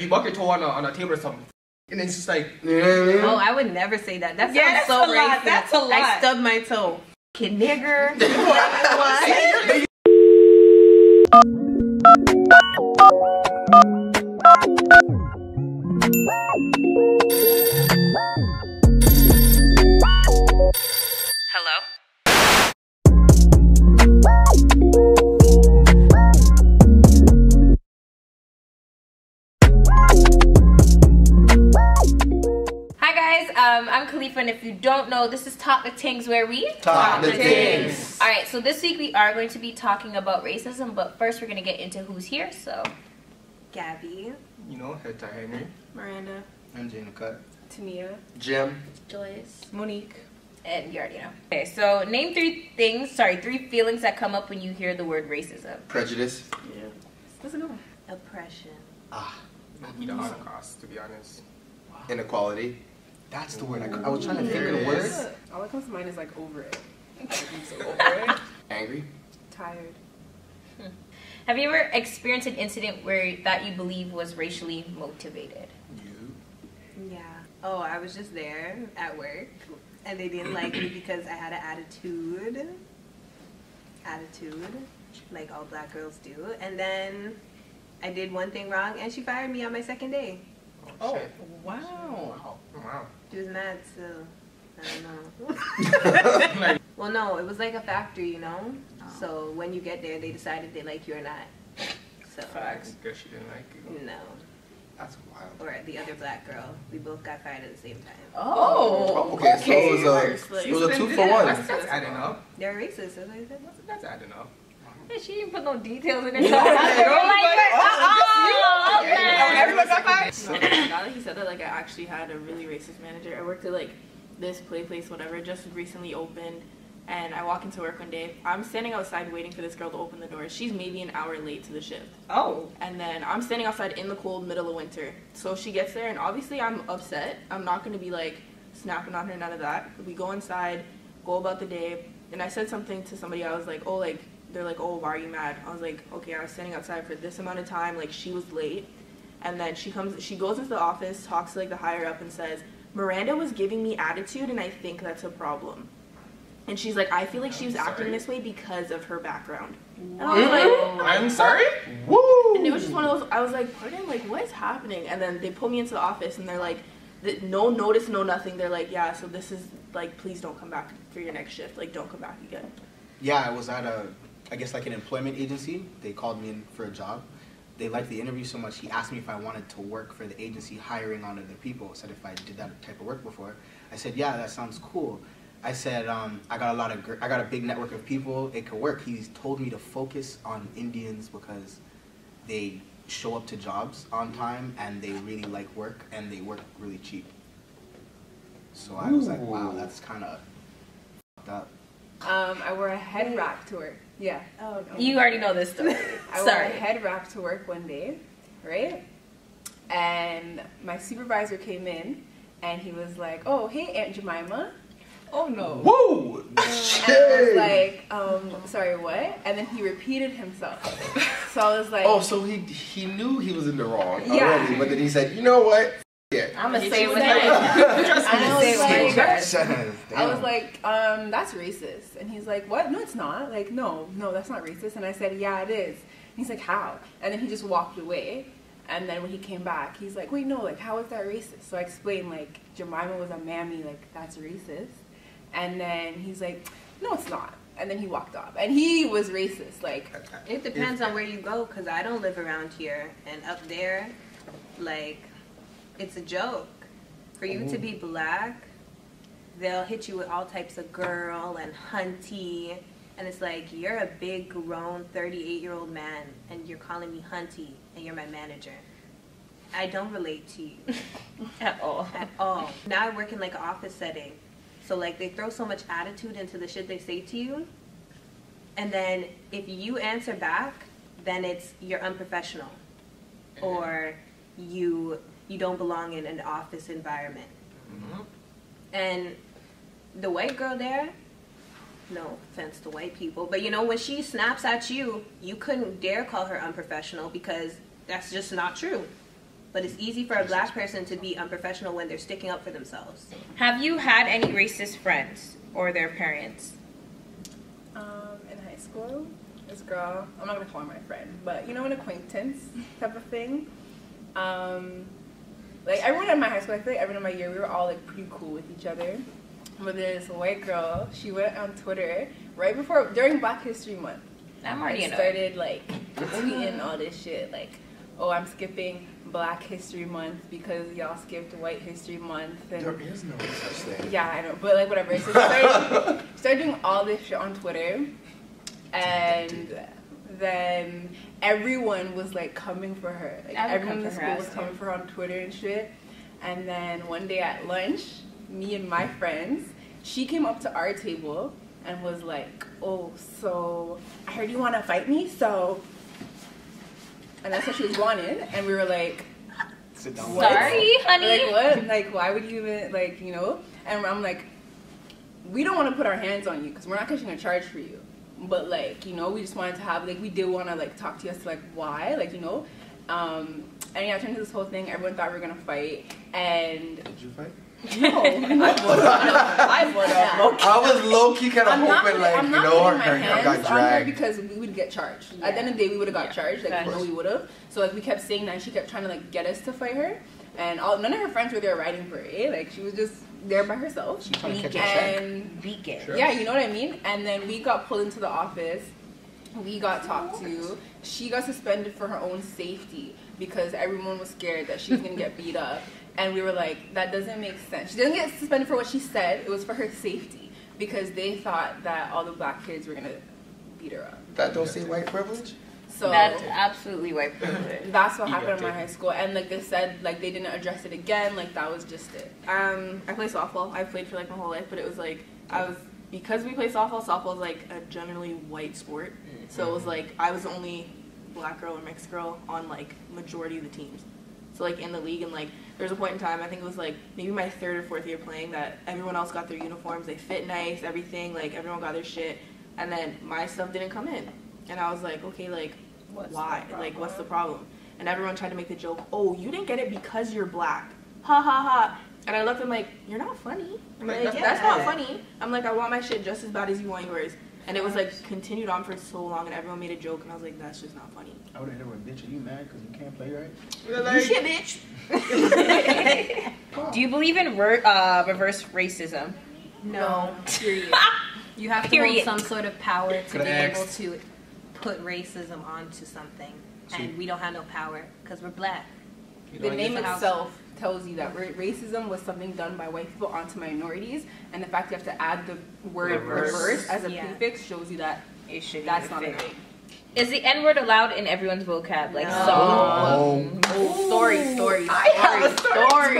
you buck your toe on a table or something. And then it's just like, you know what I mean? Oh, I would never say that. That sounds that's so a lot. racist. That's a lot. I stubbed my toe. Kid nigger. What? Hello? Hi guys, I'm Khalifa, and if you don't know, this is Talk the TINGZ, where we Talk the TINGZ. Alright, so this week we are going to be talking about racism, but first we're going to get into who's here, so Gabby, You know, head to Henry. Myranda, MJ in the cut. Tamia, Jim. Joyce, Monique. and you already know. Okay, so name three feelings that come up when you hear the word racism. Prejudice. Yeah. Let's go. Oppression. Maybe the Holocaust, to be honest. Wow. Inequality. That's the word. I was trying to think of the word. All that comes to mind is like over it. Like, I'm so over it. Angry. Tired. Have you ever experienced an incident that you believe was racially motivated? You. Yeah. Oh, I was just there at work, and they didn't like me because I had an attitude. Like all black girls do. And then I did one thing wrong, and she fired me on my second day. Oh, shit. Wow. Wow. She was mad still. I don't know. Well, no, it was like a factory, you know? Oh. So when you get there, they decided they like you or not. So, Facts. Guess she didn't like you. no. That's wild. Or the other black girl. We both got fired at the same time. Oh. Okay, so it was a 2 for 1. That's adding up. They're racist, that's what I said. That's adding up. Yeah, she didn't put no details in it. No, Everyone got fired. Now that he said that, like, I actually had a really racist manager. I worked at like this place, whatever, just recently opened, and I walk into work one day. I'm standing outside waiting for this girl to open the door. She's maybe an hour late to the shift. Oh. And then I'm standing outside in the cold middle of winter. So she gets there, and obviously I'm upset. I'm not gonna be like snapping on her, none of that. We go inside, go about the day, and I said something to somebody. I was like, oh, like, they're like, oh, why are you mad? I was like, okay, I was standing outside for this amount of time, like, she was late. And then she goes into the office, talks to like the higher up and says, Myranda was giving me attitude, and I think that's a problem. And she's like, I feel like she was acting this way because of her background. And I was like, I'm sorry? Woo! and it was just one of those, I was like, pardon, like, what is happening? And then they pull me into the office, and they're like, no notice, no nothing. They're like, yeah, so this is, like, please don't come back for your next shift. Like, don't come back again. Yeah, I was at I guess like an employment agency. They called me in for a job. They liked the interview so much, he asked me if I wanted to work for the agency hiring on other people. I said if I did that type of work before. I said, yeah, that sounds cool. I said, I got a big network of people, it could work. He told me to focus on Indians because they show up to jobs on time and they really like work and they work really cheap. So I was like, wow, that's kind of fucked up. I wore a head wrap to work. Yeah. Oh, no. You already know this story. I wore a head wrap to work one day, right? And my supervisor came in, and he was like, "Oh, hey, Aunt Jemima." Oh no. Woo! And I was like, sorry, what? And then he repeated himself. So I was like, Oh, so he knew he was in the wrong Yeah. already, but then he said, you know what? Yeah. I'm gonna say what I was like, that's racist. And he's like, what? No, it's not. Like, no, that's not racist. And I said, yeah, it is. And he's like, how? And then he just walked away. And then when he came back, he's like, wait, no, like, how is that racist? So I explained, like, Jemima was a mammy, like, that's racist. And then he's like, no, it's not. And then he walked off. And he was racist, like. It depends on where you go, because I don't live around here. And up there, like, it's a joke. For you to be black, they'll hit you with all types of girl and hunty. And it's like, you're a big, grown, 38-year-old man, and you're calling me hunty, and you're my manager. I don't relate to you. At all. At all. Now I work in, like, an office setting. So, like, they throw so much attitude into the shit they say to you. And then if you answer back, then it's you're unprofessional. Or you don't belong in an office environment. Mm-hmm. And the white girl there, no offense to white people, but you know, when she snaps at you, you couldn't dare call her unprofessional because that's just not true. But it's easy for a black person to be unprofessional when they're sticking up for themselves. Have you had any racist friends or their parents? In high school, this girl, I'm not gonna call her my friend, but you know, an acquaintance type of thing. Like everyone in my high school, I feel like everyone in my year, we were all like pretty cool with each other. But this white girl, she went on Twitter right before, during Black History Month. I'm already started like tweeting all this shit, like, oh, I'm skipping Black History Month because y'all skipped White History Month. And There is no such thing. yeah, I know, but like whatever. So started doing all this shit on Twitter, and then everyone was like coming for her. Like everyone in the school was coming for her on Twitter and shit. And then one day at lunch, me and my friends, she came up to our table and was like, "Oh, so I heard you want to fight me, so." And that's what she was wanting, and we were like, Sit down. Sorry, honey. like, what? Like, why would you even, like, you know? And I'm like, we don't want to put our hands on you because we're not catching a charge for you. But, like, you know, we just wanted to have, like, we did want to, like, talk to you as to, like, why, like, you know? And yeah, it turned into this whole thing. Everyone thought we were going to fight. And Did you fight? no, I was low-key kind of hoping, like, I'm you not know, putting my her hands got on her dragged. because we would get charged. At the end of the day, we would have got charged. Like, we know we would have. So, like, we kept saying that, and she kept trying to, like, get us to fight her. And none of her friends were there riding for it. Like, she was just there by herself. She's trying to catch a check. Beacon. Sure. Yeah, you know what I mean? And then we got pulled into the office. We got talked to. She got suspended for her own safety because everyone was scared that she was going to get beat up. And we were like, that doesn't make sense. She didn't get suspended for what she said. It was for her safety because they thought that all the black kids were going to beat her up. That don't say white privilege? So That's absolutely white privilege. that's what happened in my high school. And like they said, like they didn't address it again. Like that was just it. I play softball. I've played for like my whole life, but it was like because we play softball. Softball is like a generally white sport, so it was like I was the only black girl or mixed girl on like majority of the teams. So like in the league, and like there was a point in time, I think it was like maybe my 3rd or 4th year playing, that everyone else got their uniforms, they fit nice, everything, like everyone got their shit, and then my stuff didn't come in, and I was like, okay, like why? Like what's the problem? And everyone tried to make the joke, oh, you didn't get it because you're black, ha ha ha. And I looked at them like, you're not funny. I'm like, that's not funny. I'm like, I want my shit just as bad as you want yours. And it was like continued on for so long, and everyone made a joke, and I was like, that's just not funny. I would have hit her with, bitch, are you mad because you can't play right? You shit, bitch. Do you believe in reverse racism? No. Period. You have to hold some sort of power to be able to put racism onto something. And we don't have no power because we're black. The name itself tells you that racism was something done by white people onto minorities, and the fact you have to add the word reverse as a prefix shows you that that's not a thing. Is the N-word allowed in everyone's vocab? Like Story.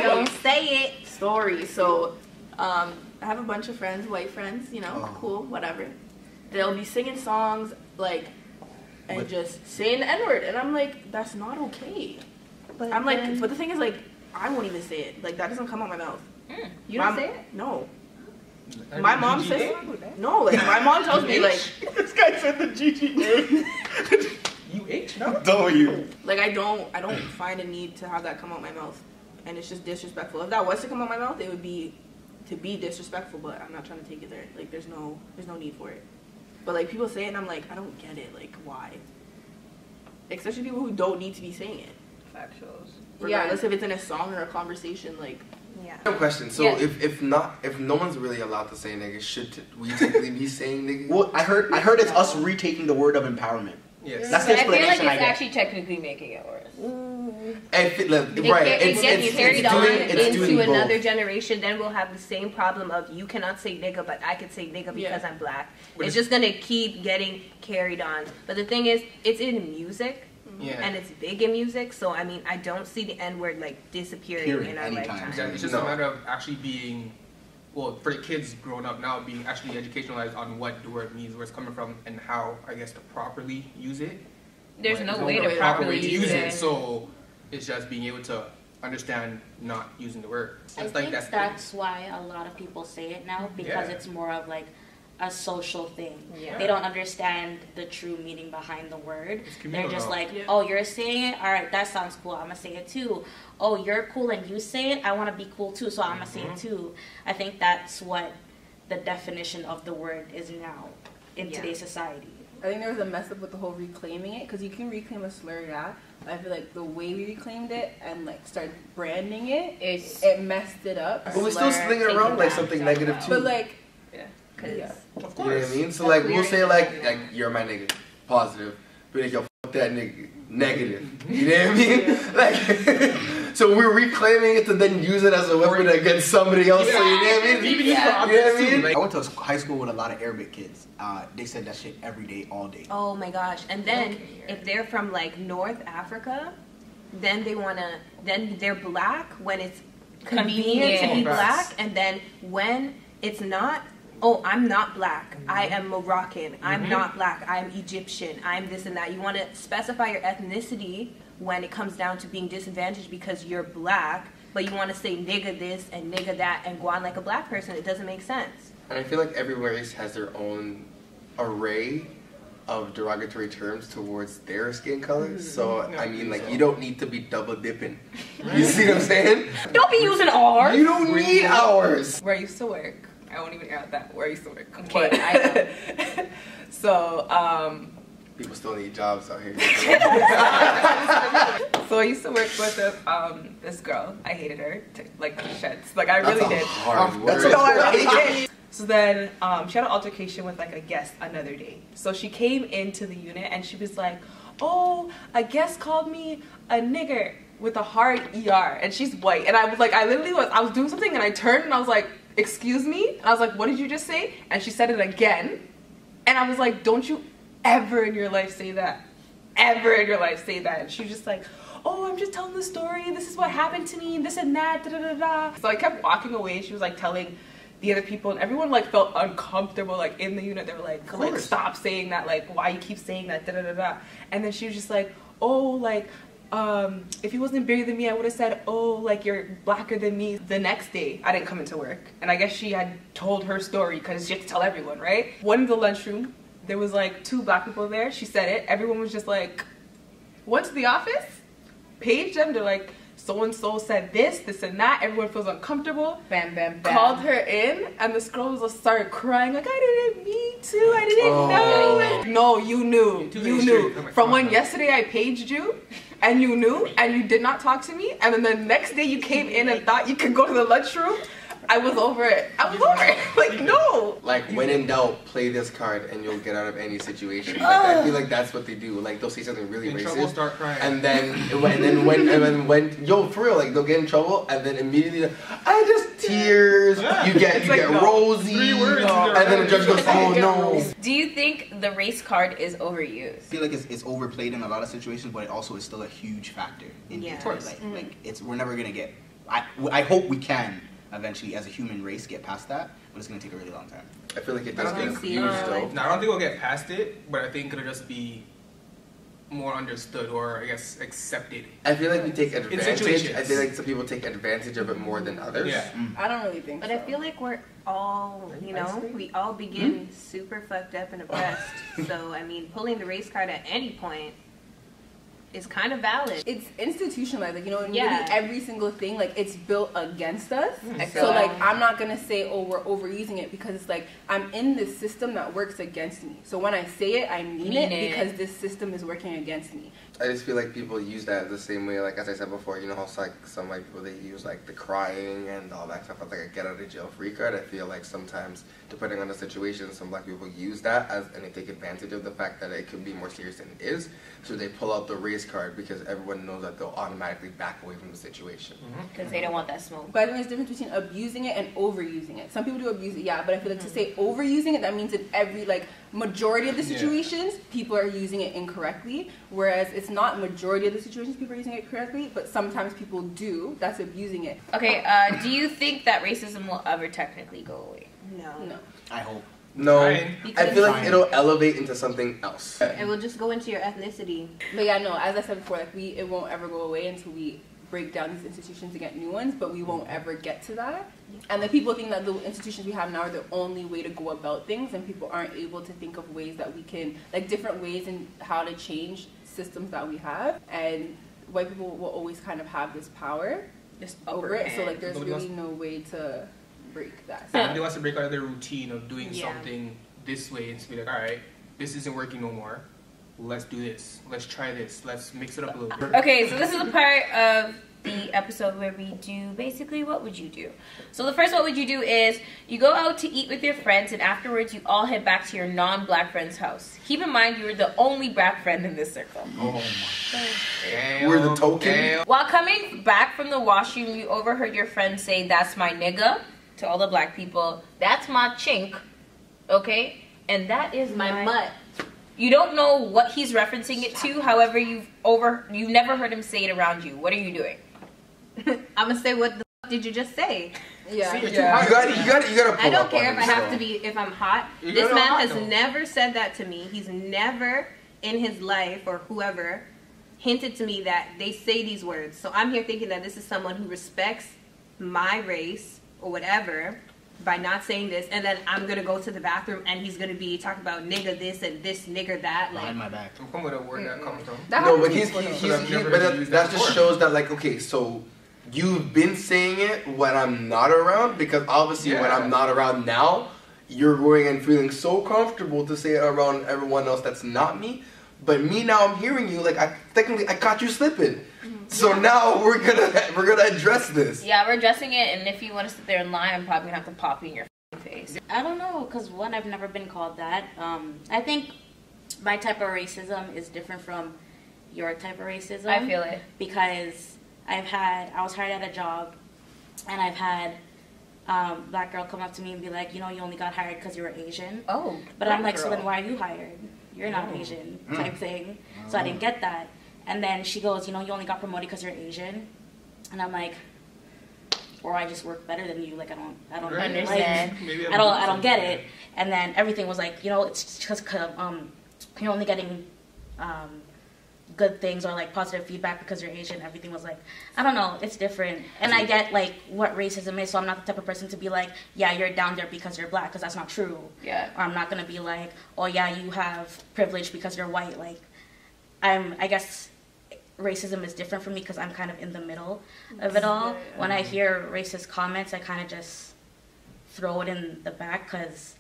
Don't say it. Story. So, I have a bunch of friends, white friends, you know, cool, whatever. They'll be singing songs, like, and just saying the N-word, and I'm like, that's not okay. But I'm like, but the thing is, like, I won't even say it. Like, that doesn't come out my mouth. You don't say it? No. My mom says no. Like my mom tells me like This guy said the GG. UH? No. W. like I don't find a need to have that come out my mouth, and it's just disrespectful. If that was to come out my mouth, it would be to be disrespectful. But I'm not trying to take it there. Like there's no need for it. But like people say it, and I'm like, I don't get it. Like why? Especially people who don't need to be saying it. Factuals. Regardless if it's in a song or a conversation, like. Yeah. I have a question. So if no one's really allowed to say nigga, should we technically be saying nigga? Well, I heard it's us retaking the word of empowerment. Yes. That's So the I feel like explanation I it's get. actually technically making it worse. It gets carried on into doing another both. generation. Then we'll have the same problem of you cannot say nigga, but I can say nigga because I'm black. But it's just gonna keep getting carried on. But the thing is, it's in music. Yeah. And it's big in music, so I mean, I don't see the N-word like disappearing in our anytime. lifetime. It's just a matter of actually being, well, for the kids growing up now, being actually educationalized on what the word means, where it's coming from, and how, I guess, to properly use it. There's But no way to properly use it. So it's just being able to understand not using the word. I think that's why a lot of people say it now, because it's more of like a social thing. Yeah. They don't understand the true meaning behind the word. They're just like, Yeah. oh, you're saying it? All right, that sounds cool. I'm going to say it too. Oh, you're cool and you say it? I want to be cool too, so I'm going to say it too. I think that's what the definition of the word is now in today's society. I think there was a mess up with the whole reclaiming it, because you can reclaim a slur, yeah. But I feel like the way we reclaimed it and like started branding it, it messed it up. But we still sling it around like something negative too. But like, Yeah. Of course. You know what I mean? So like we'll say like you're my nigga, positive, but like yo fuck that nigga, negative. You know what I mean? Like so we're reclaiming it to then use it as a weapon against somebody else. So you know what I mean? Even You know what I mean? I went to a high school with a lot of Arabic kids. They said that shit every day, all day. Oh my gosh. And then if they're from like North Africa, then then they're black when it's convenient to be Convenient. black, and then when it's not, oh, I'm not black. I am Moroccan. I'm not black. I'm Egyptian. I'm this and that. You want to specify your ethnicity when it comes down to being disadvantaged because you're black, but you want to say nigga this and nigga that and go on like a black person. It doesn't make sense. And I feel like every race has their own array of derogatory terms towards their skin colors. So I mean, like you don't need to be double dipping. You see what I'm saying? Don't be using ours. You don't need ours. where I used to work, I won't even air out that where I used to work. Okay, But I know. so People still need jobs out here. so I used to work with this girl. I hated her like sheds. Like I really That's a did. hard That's word. No, I really did. So then she had an altercation with like a guest another day. So she came into the unit and she was like, oh, a guest called me a nigger with a hard ER, and she's white. And I was like, I was doing something and I turned and I was like, excuse me? And I was like, what did you just say? And she said it again. And I was like, don't you ever in your life say that. Ever in your life say that. And she was just like, oh, I'm just telling the story. This is what happened to me. This and that. Da, da, da, da. So I kept walking away. She was like telling the other people, and everyone like felt uncomfortable like in the unit. They were like stop saying that, like why you keep saying that, da da da da. And then she was just like, oh, like if he wasn't bigger than me, I would have said, oh, like you're blacker than me. The next day I didn't come into work, and I guess she had told her story because she had to tell everyone, right? One in the lunchroom, there was like 2 black people there. She said it. Everyone was just like, went to the office, paged them. They're like, so and so said this and that. Everyone feels uncomfortable. Bam, bam, bam. Called her in, and this girl was started crying like, I didn't mean to. I didn't know. No, you knew. You knew. From when yesterday I paged you, and you knew, and you did not talk to me, and then the next day you came in and thought you could go to the lunchroom. I was over it. I was over it. Like, no. Like, when in doubt, play this card and you'll get out of any situation. Like, I feel like that's what they do. Like, they'll say something really In racist. trouble, start crying. And then when yo, for real, like, they'll get in trouble and then immediately, I just tears. You get no. rosy. 3 words. And then the judge goes, oh no. Do you think the race card is overused? I feel like it's overplayed in a lot of situations, but it also is still a huge factor in Yeah. it. Of course. Like we're never gonna get. I hope we can eventually, as a human race, get past that, but it's gonna take a really long time. I feel like it I does don't get think- used though. No, I don't think we'll get past it, but I think it'll just be more understood or I guess accepted. I feel like we take advantage. situations. I feel like some people take advantage of it more than others. Yeah. I don't really think But so. I feel like we're all, you know, we all begin super fucked up and oppressed. So, I mean, pulling the race card at any point is kind of valid. It's institutionalized, like, you know, in Yeah. really every single thing, like, it's built against us. I feel So, that. like, I'm not gonna say, oh, we're overusing it, because it's like, I'm in this system that works against me. So when I say it, I mean it, because this system is working against me. I just feel like people use that the same way, like as I said before, you know how like some white people, they use like the crying and all that stuff as like a get out of jail free card. I feel like sometimes, depending on the situation, some black people use that and they take advantage of the fact that it could be more serious than it is. So they pull out the race card because everyone knows that they'll automatically back away from the situation. Because they don't want that smoke. But I think there's a difference between abusing it and overusing it. Some people do abuse it, yeah, but I feel like to say overusing it, that means in every, like, majority of the situations, people are using it incorrectly, whereas it's not majority of the situations people are using it correctly, but sometimes people do. That's abusing it. Okay, do you think that racism will ever technically go away? No. I hope. No, Trying. I feel like it'll elevate into something else. It will just go into your ethnicity. But yeah, no, as I said before, like, it won't ever go away until we break down these institutions and get new ones, but we won't ever get to that. And the people think that the institutions we have now are the only way to go about things, and people aren't able to think of ways that we can, like different ways in how to change systems that we have. And white people will always kind of have this power over it. So like there's really no way to break that. Nobody wants to break out of their routine of doing something this way and to be like, all right, this isn't working no more. Let's do this. Let's try this. Let's mix it up a little bit. Okay, so this is the part of the episode where we do basically what would you do. So the first what would you do is you go out to eat with your friends, and afterwards you all head back to your non-black friend's house. Keep in mind you're the only black friend in this circle. Oh my God. We're the token. While coming back from the washroom, you overheard your friend say, "That's my nigga," to all the black people. "That's my chink," okay? And "that is my mutt." You don't know what he's referencing it to. However, you've never heard him say it around you. What are you doing? I'm gonna say, what the fuck did you just say? Yeah. You gotta pull I don't up care on if I this, have though. to be, if I'm hot. You This gotta man hot, has though. never said that to me. He's never in his life, or whoever, hinted to me that they say these words. So I'm here thinking that this is someone who respects my race or whatever by not saying this, and then I'm gonna go to the bathroom and he's gonna be talking about nigga this and this nigga that. Like, Behind my back. Don't come with a word that comes from. No, but that just before. shows that, like, okay, so you've been saying it when I'm not around, because obviously when I'm not around now, you're going and feeling so comfortable to say it around everyone else that's not me. But me now, I'm hearing you, like, I caught you slipping. So now we're gonna address this. Yeah, we're addressing it, and if you want to sit there and lie, I'm probably gonna have to pop you in your face. I don't know, because one, I've never been called that. I think my type of racism is different from your type of racism. I feel it. Because I was hired at a job, and I've had black girl come up to me and be like, you only got hired because you were Asian. Oh, but I'm like, so then why are you hired? You're not Asian, type thing. So I didn't get that. And then she goes, you only got promoted because you're Asian. And I'm like, or I just work better than you. Like, I don't understand. Like, I don't get it. And then everything was like, it's just because you're only getting good things or like positive feedback because you're Asian. Everything was like, I don't know, it's different. And I get like what racism is, so I'm not the type of person to be like, yeah, you're down there because you're black, because that's not true. Yeah. Or I'm not gonna be like, oh yeah, you have privilege because you're white. Like, I guess racism is different for me because I'm kind of in the middle of it all. When I hear racist comments, I kind of just throw it in the back, because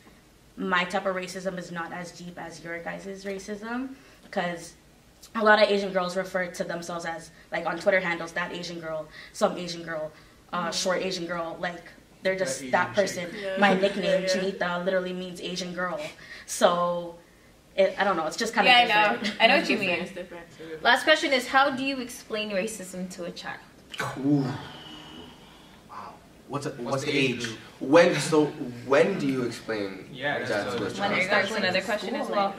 my type of racism is not as deep as your guys' racism, because a lot of Asian girls refer to themselves as, like, on Twitter handles, that Asian girl, some Asian girl, short Asian girl, like, they're just that person. My nickname, Janita, literally means Asian girl. So, I don't know, it's just kind of different. I know what you mean. It's different. Last question is, how do you explain racism to a child? Ooh. Wow. What's the age? When do you explain Yeah, that to a that's child? That's another question as well.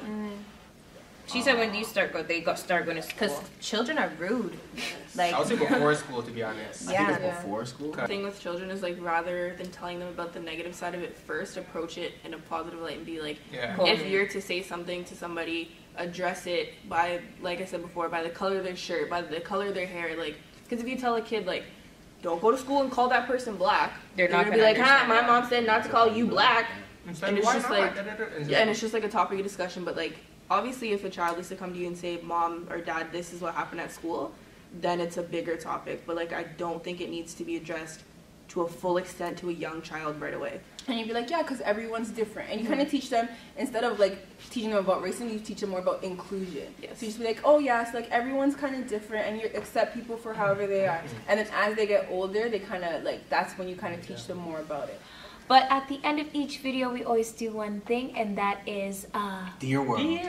She said when you start going to school. because children are rude. Like, I would say before school, to be honest. I think it's before school. The thing with children is, like, rather than telling them about the negative side of it first, approach it in a positive light and be like, if you're to say something to somebody, address it by, like I said before, by the color of their shirt, by the color of their hair. Like, because if you tell a kid, like, don't go to school and call that person black, They're not gonna be like, my mom said not to call you black. And it's just like, yeah, and it's just like a topic of discussion. But, like, obviously if a child is to come to you and say, mom or dad, this is what happened at school, then it's a bigger topic. But, like, I don't think it needs to be addressed to a full extent to a young child right away. And you'd be like, yeah, because everyone's different. And you kind of teach them, instead of like teaching them about racism, you teach them more about inclusion. Yes. So you just be like, oh yeah, so like everyone's kind of different, and you accept people for however they are. And then as they get older, they kind of like, that's when you kind of teach them more about it. But at the end of each video, we always do one thing, and that is, Dear world.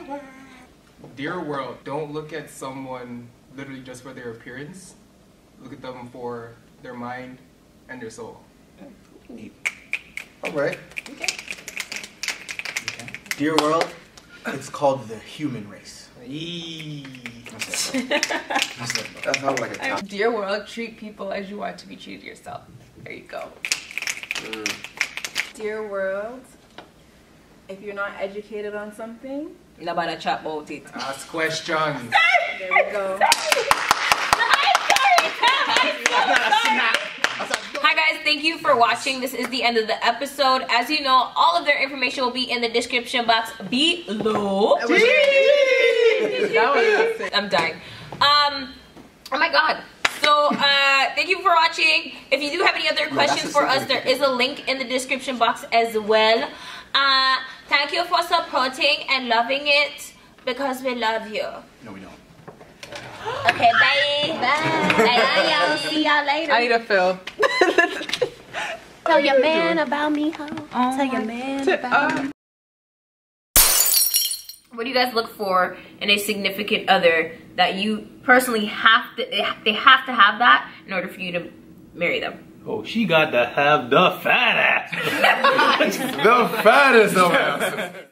Dear world, don't look at someone literally just for their appearance. Look at them for their mind and their soul. All right. Okay. Dear world, it's called the human race. That's it. That's it. That sounds like a top. Dear world, treat people as you want to be treated yourself. There you go. Dear world, if you're not educated on something, Nobody chat about it. Ask questions. there we go. I'm sorry, thank you for watching. This is the end of the episode. As you know, all of their information will be in the description box below. I'm dying. Oh my god. So thank you for watching. If you do have any other questions for us, there is a link in the description box as well. Thank you for supporting and loving it because we love you. No, we don't. Okay, bye. Bye, y'all. See y'all later. I need a fill. Tell your man about me, ho. Tell your man about me. What do you guys look for in a significant other that you personally have to, they have to have that in order for you to marry them? Oh, she got to have the fat ass. The fattest of asses.